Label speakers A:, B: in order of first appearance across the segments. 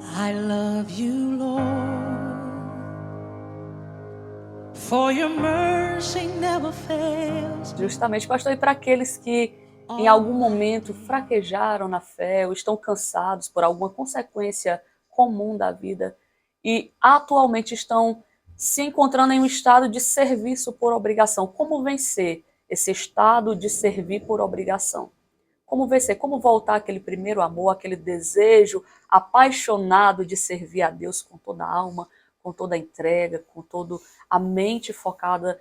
A: I love you, Lord, for your mercy never fails.
B: Justamente, pastor, e para aqueles que em algum momento fraquejaram na fé ou estão cansados por alguma consequência comum da vida e atualmente estão se encontrando em um estado de serviço por obrigação. Como vencer esse estado de servir por obrigação? Como vencer? Como voltar àquele primeiro amor, aquele desejo apaixonado de servir a Deus com toda a alma, com toda a entrega, com toda a mente focada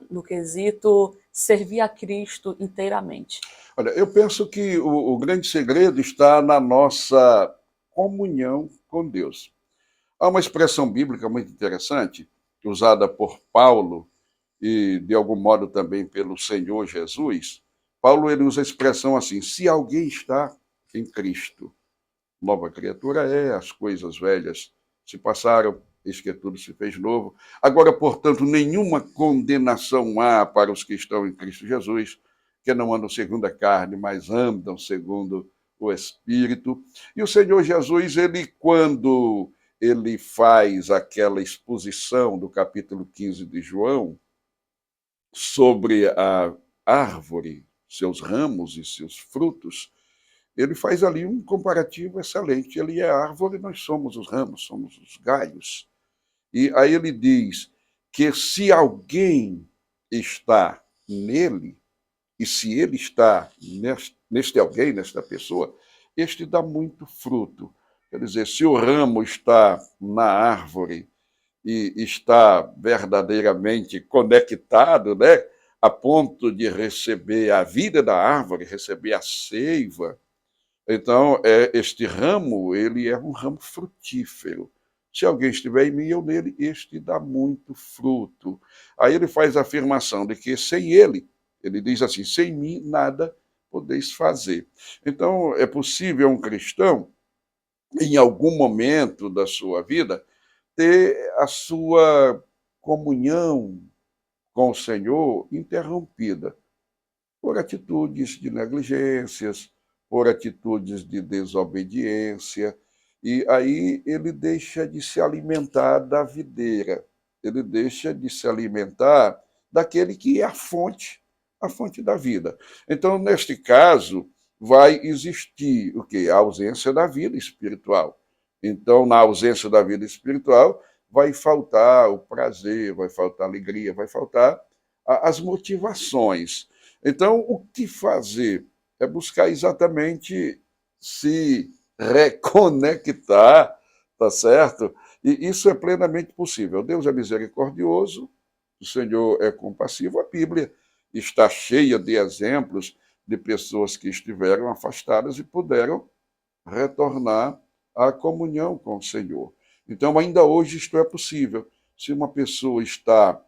B: no quesito servir a Cristo inteiramente?
C: Olha, eu penso que o grande segredo está na nossa comunhão com Deus. Há uma expressão bíblica muito interessante, usada por Paulo e, de algum modo, também pelo Senhor Jesus. Paulo ele usa a expressão assim: se alguém está em Cristo, nova criatura é, as coisas velhas se passaram, eis que tudo se fez novo. Agora, portanto, nenhuma condenação há para os que estão em Cristo Jesus, que não andam segundo a carne, mas andam segundo o Espírito. E o Senhor Jesus, ele, quando ele faz aquela exposição do capítulo 15 de João sobre a árvore, seus ramos e seus frutos, ele faz ali um comparativo excelente. Ele é a árvore, nós somos os ramos, somos os galhos. E aí ele diz que se alguém está nele, e se ele está neste alguém, nesta pessoa, este dá muito fruto. Quer dizer, se o ramo está na árvore e está verdadeiramente conectado, né, a ponto de receber a vida da árvore, receber a seiva, então, este ramo, ele é um ramo frutífero. Se alguém estiver em mim, eu nele, este dá muito fruto. Aí ele faz a afirmação de que sem ele diz assim, sem mim nada podeis fazer. Então, é possível um cristão, em algum momento da sua vida, ter a sua comunhão com o Senhor interrompida por atitudes de negligências, por atitudes de desobediência, e aí ele deixa de se alimentar da videira, ele deixa de se alimentar daquele que é a fonte da vida. Então, neste caso, vai existir o quê? A ausência da vida espiritual. Então, na ausência da vida espiritual, vai faltar o prazer, vai faltar a alegria, vai faltar as motivações. Então, o que fazer? É buscar exatamente se reconectar, tá certo? E isso é plenamente possível. Deus é misericordioso, o Senhor é compassivo. A Bíblia está cheia de exemplos de pessoas que estiveram afastadas e puderam retornar à comunhão com o Senhor. Então, ainda hoje isto é possível. Se uma pessoa está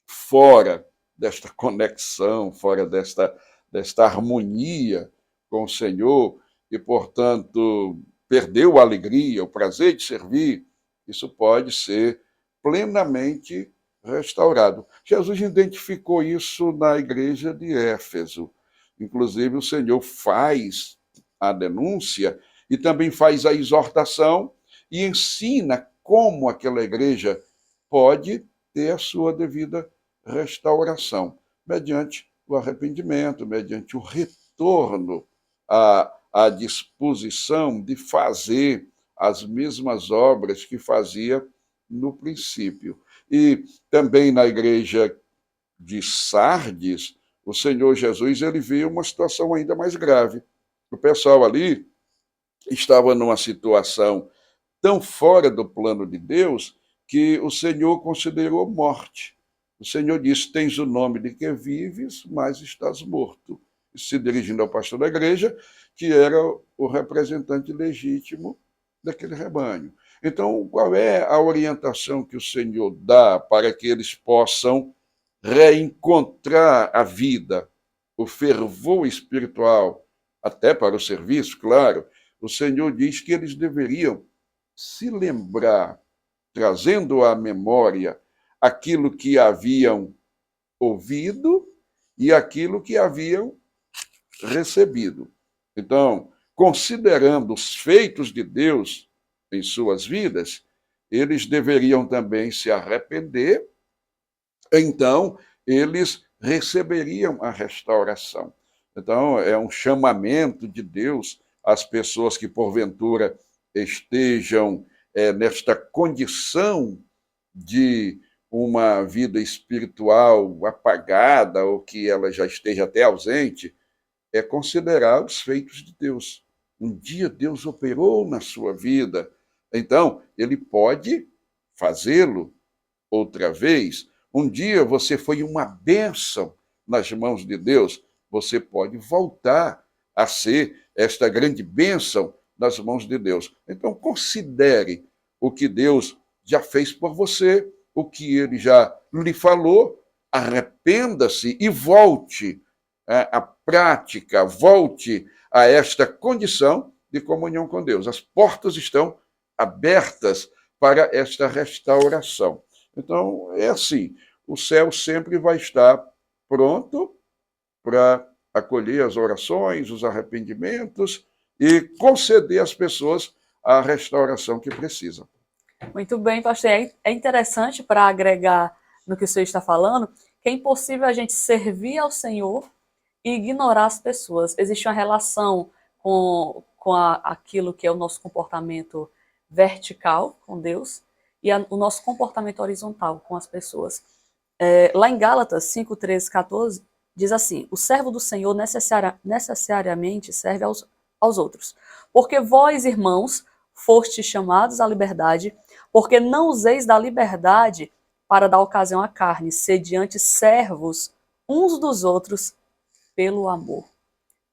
C: fora desta conexão, fora desta harmonia com o Senhor e, portanto, perdeu a alegria, o prazer de servir, isso pode ser plenamente restaurado. Jesus identificou isso na igreja de Éfeso. Inclusive, o Senhor faz a denúncia e também faz a exortação e ensina como aquela igreja pode ter a sua devida restauração, mediante o arrependimento, mediante o retorno à disposição de fazer as mesmas obras que fazia no princípio. E também na igreja de Sardes, o Senhor Jesus ele viu uma situação ainda mais grave. O pessoal ali estava numa situação tão fora do plano de Deus que o Senhor considerou morte. O Senhor disse: tens o nome de que vives, mas estás morto. Se dirigindo ao pastor da igreja, que era o representante legítimo daquele rebanho. Então, qual é a orientação que o Senhor dá para que eles possam reencontrar a vida, o fervor espiritual, até para o serviço, claro? O Senhor diz que eles deveriam se lembrar, trazendo à memória aquilo que haviam ouvido e aquilo que haviam recebido. Então, considerando os feitos de Deus, em suas vidas, eles deveriam também se arrepender, então eles receberiam a restauração. Então, é um chamamento de Deus às pessoas que, porventura, estejam nesta condição de uma vida espiritual apagada ou que ela já esteja até ausente, é considerar os feitos de Deus. Um dia Deus operou na sua vida, então ele pode fazê-lo outra vez. Um dia você foi uma bênção nas mãos de Deus, você pode voltar a ser esta grande bênção nas mãos de Deus. Então considere o que Deus já fez por você, o que ele já lhe falou, arrependa-se e volte à prática, volte a esta condição de comunhão com Deus. As portas estão abertas para esta restauração. Então, é assim, o céu sempre vai estar pronto para acolher as orações, os arrependimentos e conceder às pessoas a restauração que precisam.
B: Muito bem, pastor. É interessante para agregar no que o senhor está falando, que é impossível a gente servir ao Senhor e ignorar as pessoas. Existe uma relação com aquilo que é o nosso comportamento vertical com Deus e o nosso comportamento horizontal com as pessoas. Lá em Gálatas 5, 13, 14, diz assim: o servo do Senhor necessariamente serve aos outros. Porque vós, irmãos, fostes chamados à liberdade, porque não useis da liberdade para dar ocasião à carne, sediante servos uns dos outros pelo amor.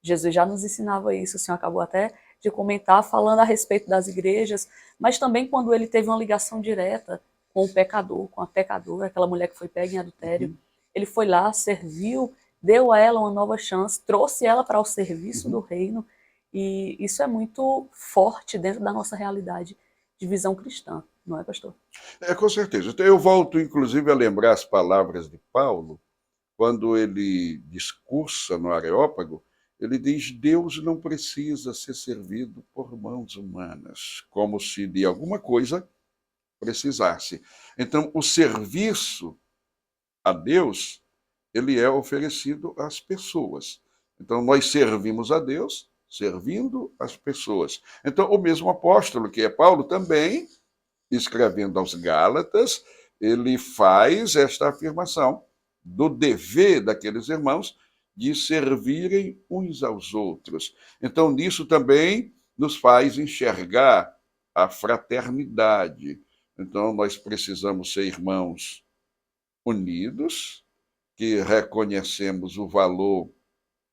B: Jesus já nos ensinava isso, o Senhor acabou até de comentar, falando a respeito das igrejas, mas também quando ele teve uma ligação direta com o pecador, com a pecadora, aquela mulher que foi pega em adultério. Ele foi lá, serviu, deu a ela uma nova chance, trouxe ela para o serviço do reino, e isso é muito forte dentro da nossa realidade de visão cristã, não é, pastor?
C: Com certeza. Então, eu volto, inclusive, a lembrar as palavras de Paulo, quando ele discursa no Areópago, ele diz: Deus não precisa ser servido por mãos humanas, como se de alguma coisa precisasse. Então, o serviço a Deus, ele é oferecido às pessoas. Então, nós servimos a Deus servindo as pessoas. Então, o mesmo apóstolo, que é Paulo, também, escrevendo aos Gálatas, ele faz esta afirmação do dever daqueles irmãos de servirem uns aos outros. Então, nisso também nos faz enxergar a fraternidade. Então, nós precisamos ser irmãos unidos, que reconhecemos o valor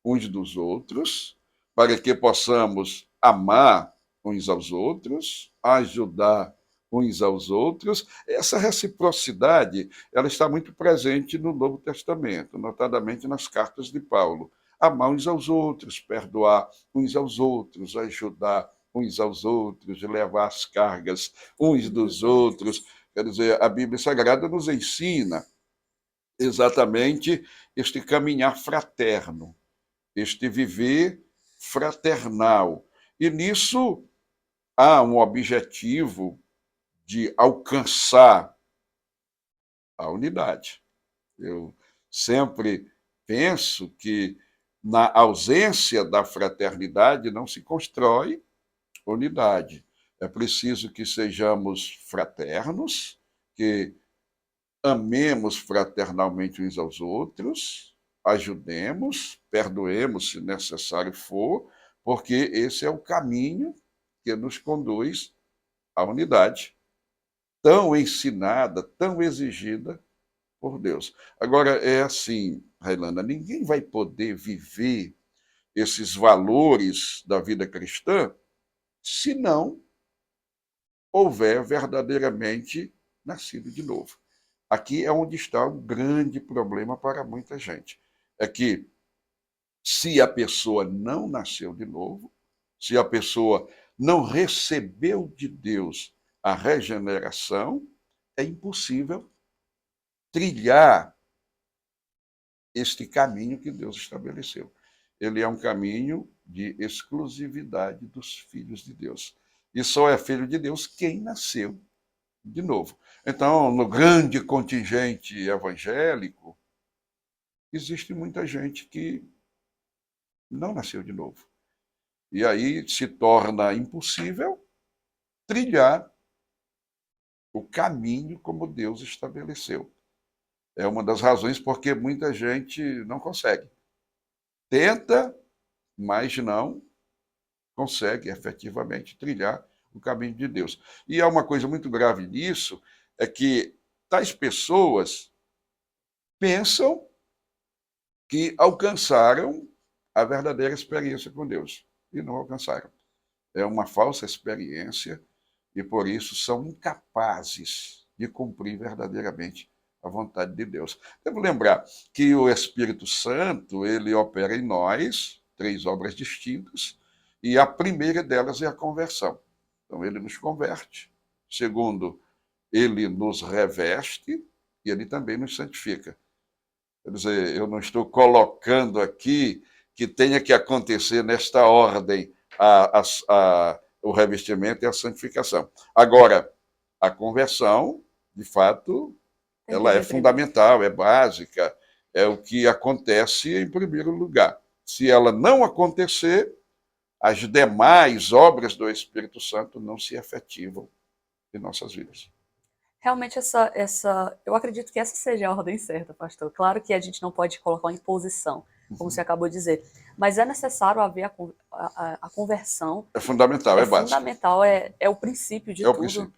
C: uns dos outros, para que possamos amar uns aos outros, ajudar uns aos outros. Essa reciprocidade, ela está muito presente no Novo Testamento, notadamente nas cartas de Paulo. Amar uns aos outros, perdoar uns aos outros, ajudar uns aos outros, levar as cargas uns dos outros. Quer dizer, a Bíblia Sagrada nos ensina exatamente este caminhar fraterno, este viver fraternal. E nisso há um objetivo de alcançar a unidade. Eu sempre penso que na ausência da fraternidade não se constrói unidade. É preciso que sejamos fraternos, que amemos fraternalmente uns aos outros, ajudemos, perdoemos se necessário for, porque esse é o caminho que nos conduz à unidade, tão ensinada, tão exigida por Deus. Agora, é assim, Railana, ninguém vai poder viver esses valores da vida cristã se não houver verdadeiramente nascido de novo. Aqui é onde está o grande problema para muita gente. É que se a pessoa não nasceu de novo, se a pessoa não recebeu de Deus a regeneração, é impossível trilhar este caminho que Deus estabeleceu. Ele é um caminho de exclusividade dos filhos de Deus. E só é filho de Deus quem nasceu de novo. Então, no grande contingente evangélico, existe muita gente que não nasceu de novo. E aí se torna impossível trilhar o caminho como Deus estabeleceu. É uma das razões porque muita gente não consegue. Tenta, mas não consegue efetivamente trilhar o caminho de Deus. E há uma coisa muito grave nisso, é que tais pessoas pensam que alcançaram a verdadeira experiência com Deus e não alcançaram. É uma falsa experiência e por isso são incapazes de cumprir verdadeiramente a vontade de Deus. Devo lembrar que o Espírito Santo, ele opera em nós, 3 obras distintas, e a primeira delas é a conversão. Então ele nos converte. Segundo, ele nos reveste e ele também nos santifica. Quer dizer, eu não estou colocando aqui que tenha que acontecer nesta ordem o revestimento e a santificação. Agora, a conversão, de fato, ela é fundamental, é básica, é o que acontece em primeiro lugar. Se ela não acontecer, as demais obras do Espírito Santo não se efetivam em nossas vidas.
B: Realmente eu acredito que essa seja a ordem certa, pastor. Claro que a gente não pode colocar uma imposição, como você acabou de dizer, mas é necessário haver a conversão.
C: É fundamental, é básico.
B: Fundamental, é o princípio de
C: É o
B: tudo.
C: princípio.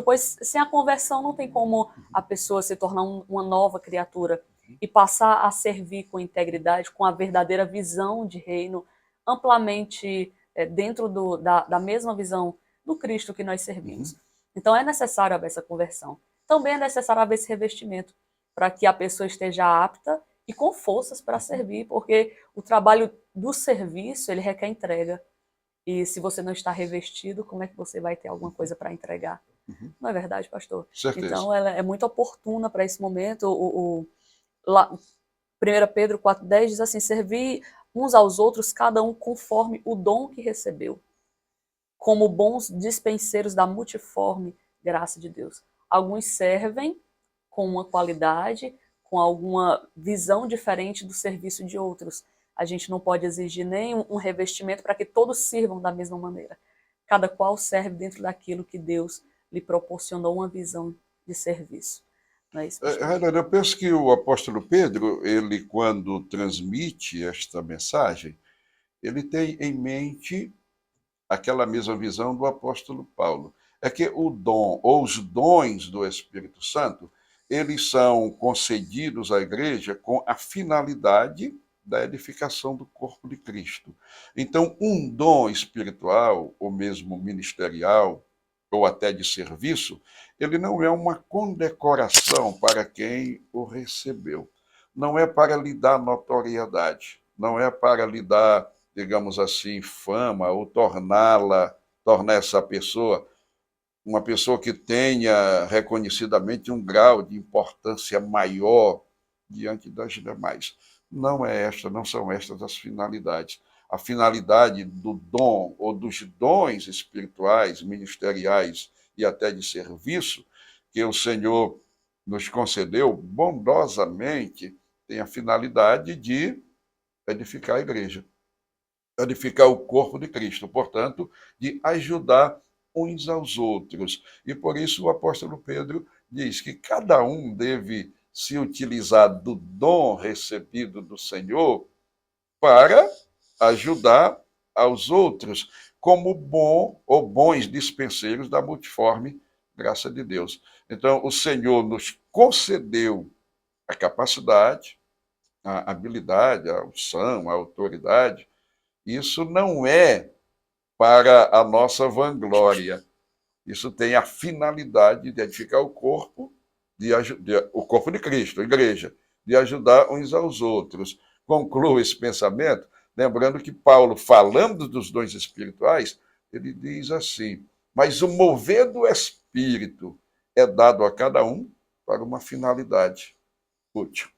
B: Pois sem a conversão não tem como a pessoa se tornar uma nova criatura e passar a servir com integridade, com a verdadeira visão de reino, amplamente dentro da mesma visão do Cristo que nós servimos. Então é necessário haver essa conversão. Também é necessário haver esse revestimento para que a pessoa esteja apta e com forças para servir, porque o trabalho do serviço, ele requer entrega. E se você não está revestido, como é que você vai ter alguma coisa para entregar? Não é verdade, pastor?
C: Certeza.
B: Então ela é muito oportuna para esse momento. Lá, 1 Pedro 4,10 diz assim: servir uns aos outros, cada um conforme o dom que recebeu, como bons dispenseiros da multiforme graça de Deus. Alguns servem com uma qualidade, com alguma visão diferente do serviço de outros. A gente não pode exigir nem um revestimento para que todos sirvam da mesma maneira. Cada qual serve dentro daquilo que Deus lhe proporcionou uma visão de serviço. Não é isso, pastor?
C: Eu penso que o apóstolo Pedro, ele quando transmite esta mensagem, ele tem em mente aquela mesma visão do apóstolo Paulo. É que o dom, ou os dons do Espírito Santo, eles são concedidos à igreja com a finalidade da edificação do corpo de Cristo. Então, um dom espiritual, ou mesmo ministerial, ou até de serviço, ele não é uma condecoração para quem o recebeu. Não é para lhe dar notoriedade, não é para lhe dar, digamos assim, fama, ou tornar essa pessoa uma pessoa que tenha reconhecidamente um grau de importância maior diante das demais. Não são estas as finalidades. A finalidade do dom ou dos dons espirituais, ministeriais e até de serviço que o Senhor nos concedeu bondosamente tem a finalidade de edificar a igreja, edificar o corpo de Cristo, portanto, de ajudar uns aos outros. E por isso o apóstolo Pedro diz que cada um deve se utilizar do dom recebido do Senhor para ajudar aos outros, como bom ou bons dispenseiros da multiforme graça de Deus. Então, o Senhor nos concedeu a capacidade, a habilidade, a unção, a autoridade. Isso não é para a nossa vanglória. Isso tem a finalidade de edificar o corpo, o corpo de Cristo, a igreja, de ajudar uns aos outros. Concluo esse pensamento, lembrando que Paulo, falando dos dons espirituais, ele diz assim: mas o mover do Espírito é dado a cada um para uma finalidade útil.